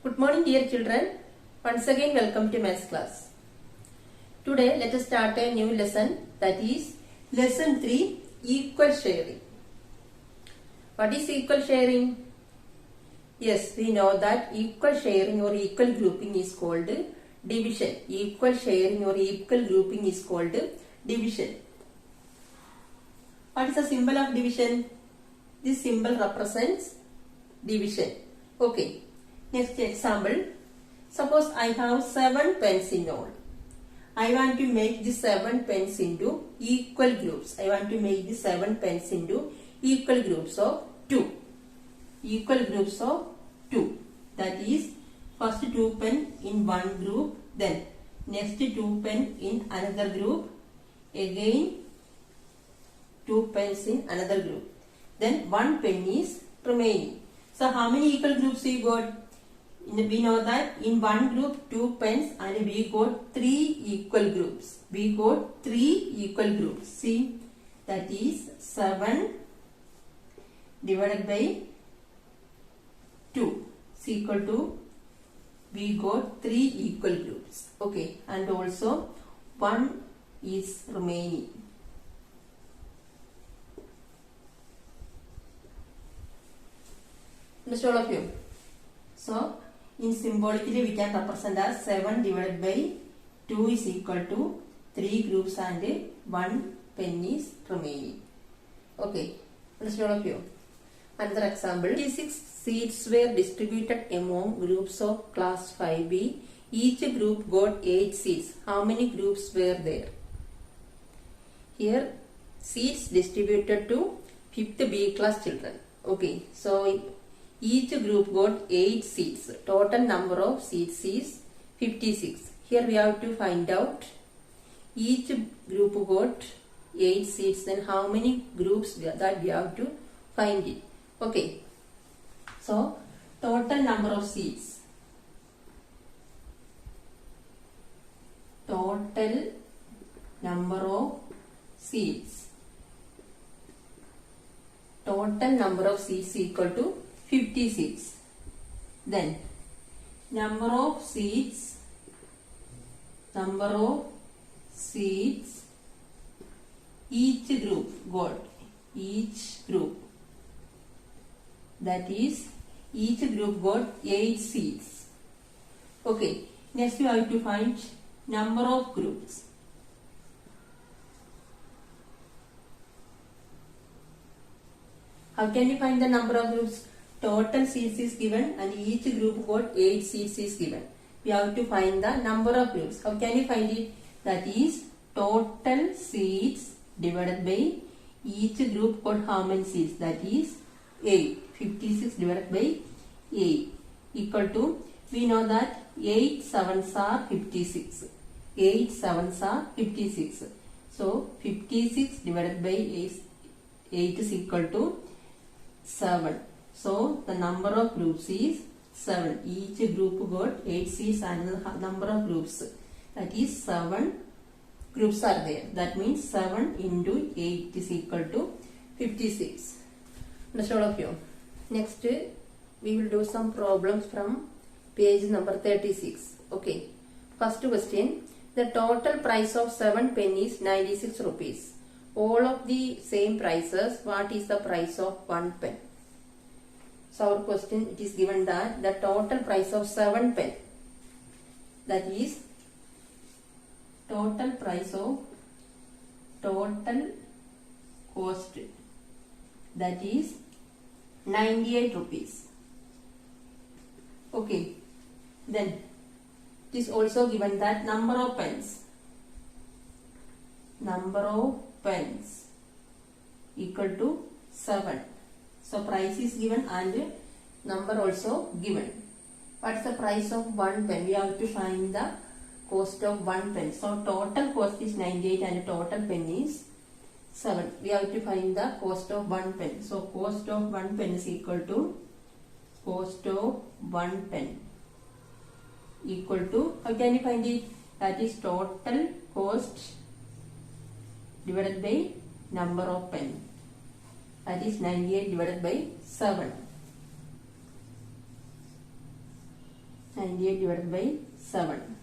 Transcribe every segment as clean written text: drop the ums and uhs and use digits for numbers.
Good morning, dear children. Once again, welcome to maths class. Today, let us start a new lesson, that is lesson 3, equal sharing. What is equal sharing? Yes, we know that equal sharing or equal grouping is called division. Equal sharing or equal grouping is called division. What is the symbol of division? This symbol represents division. Okay. Next example. Suppose I have 7 pens in all. I want to make the 7 pens into equal groups. I want to make the 7 pens into equal groups of 2. Equal groups of 2. That is, first 2 pen in one group, then next 2 pen in another group, again 2 pens in another group. Then 1 pen is remaining. So how many equal groups we got? We know that in one group 2 pens and we got 3 equal groups. We got 3 equal groups. See, that is 7 divided by 2 is equal to, we got 3 equal groups. Okay, and also 1 is remaining. Understood all of you? So, in symbolically we can represent as 7 divided by 2 is equal to 3 groups and 1 pen is remaining. Okay, understood all of you? Another example. 56 seats were distributed among groups of class 5B. Each group got 8 seats. How many groups were there? Here, seats distributed to 5th B class children. Okay, so each group got 8 seats. Total number of seats is 56. Here we have to find out each group got 8 seats. Then how many groups that we have to find it. Okay. So total number of seats. Total number of seats. Total number of seats equal to 56. Then number of seats each group got, each group, that is each group got 8 seats. Okay, next you have to find number of groups. How can you find the number of groups? Total seats is given and each group got 8 seats is given. We have to find the number of groups. How can you find it? That is total seats divided by each group got how many seats? That is 8. 56 divided by 8 equal to, we know that 8 sevens are 56. 8 sevens are 56. So 56 divided by 8 is equal to 7. So the number of groups is 7. Each group got 8 seats and the number of groups, that is 7 groups are there. That means 7 into 8 is equal to 56. Understood all of you? Next we will do some problems from page number 36. Okay. First question. The total price of 7 pen is 96 rupees. All of the same prices. What is the price of 1 pen? So our question, it is given that the total price of 7 pen, that is total price of total cost, that is 98 rupees. Okay. Then it is also given that number of pens equal to 7. So price is given and number also given. What is the price of 1 pen? We have to find the cost of 1 pen. So total cost is 98 and total pen is 7. We have to find the cost of 1 pen. So cost of 1 pen is equal to cost of 1 pen equal to, how can you find it? That is total cost divided by number of pen. That is 98 divided by 7. 98 divided by 7.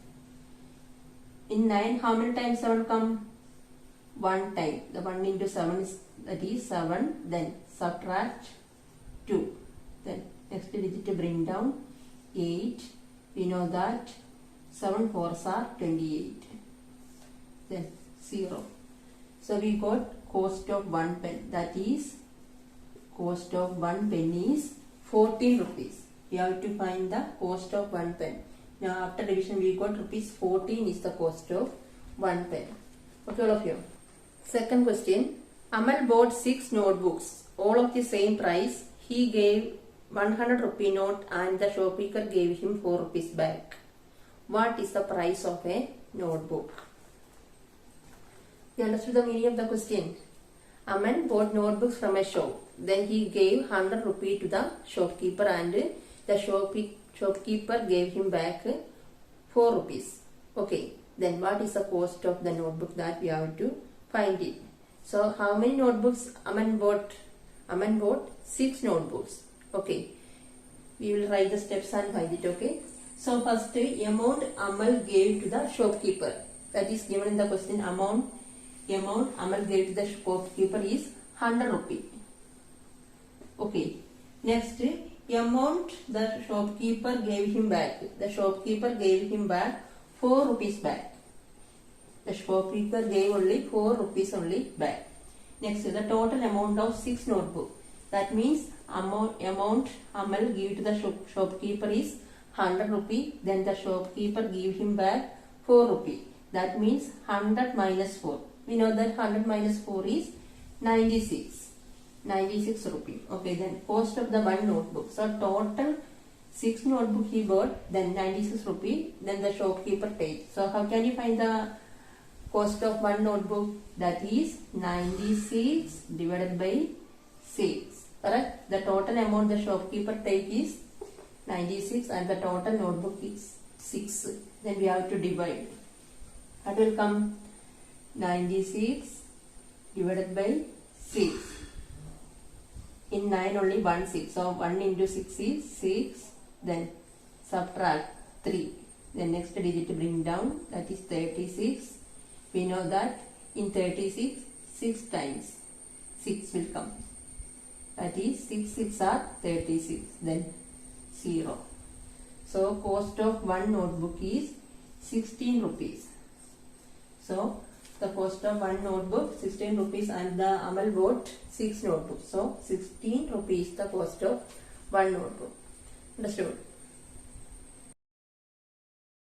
In 9, how many times 7 come? 1 time. The 1 into 7 is, that is 7. Then subtract 2. Then next digit to bring down 8. We know that 7 fours are 28. Then 0. So we got cost of 1 pen. That is, cost of 1 pen is 14 rupees. We have to find the cost of 1 pen. Now after division we got rupees 14 is the cost of 1 pen. Okay, all of you. Second question. Amal bought 6 notebooks, all of the same price. He gave 100 rupee note and the shopkeeper gave him 4 rupees back. What is the price of a notebook? You understood the meaning of the question? Aman bought notebooks from a shop. Then he gave 100 rupee to the shopkeeper and the shopkeeper gave him back 4 rupees. Okay, then what is the cost of the notebook? That we have to find it. So how many notebooks Aman bought? Aman bought 6 notebooks. Okay, we will write the steps and find it. Okay, so first amount Amal gave to the shopkeeper, that is given in the question. Amount Amal gave to the shopkeeper is 100 rupee. Okay, next amount the shopkeeper gave him back. The shopkeeper gave him back 4 rupees back. The shopkeeper gave only 4 rupees only back. Next, the total amount of 6 notebook. That means amount Amal gave to the shopkeeper is 100 rupee. Then the shopkeeper gave him back 4 rupee. That means 100 minus 4. We know that 100 minus 4 is 96 rupee. Okay, then cost of the 1 notebook. So total 6 notebook he bought, then 96 rupee, then the shopkeeper paid. So how can you find the cost of 1 notebook? That is 96 divided by 6. Correct? The total amount the shopkeeper take is 96 and the total notebook is 6. Then we have to divide. That will come 96 divided by 6. In 9 only 1 6. So 1 into 6 is 6. Then subtract 3. Then next digit to bring down, that is 36. We know that in 36, 6 times 6 will come. That is 6 6 are 36. Then 0. So cost of 1 notebook is 16 rupees. So the cost of 1 notebook 16 rupees and the Amal bought 6 notebooks. So 16 rupees the cost of 1 notebook. Understood?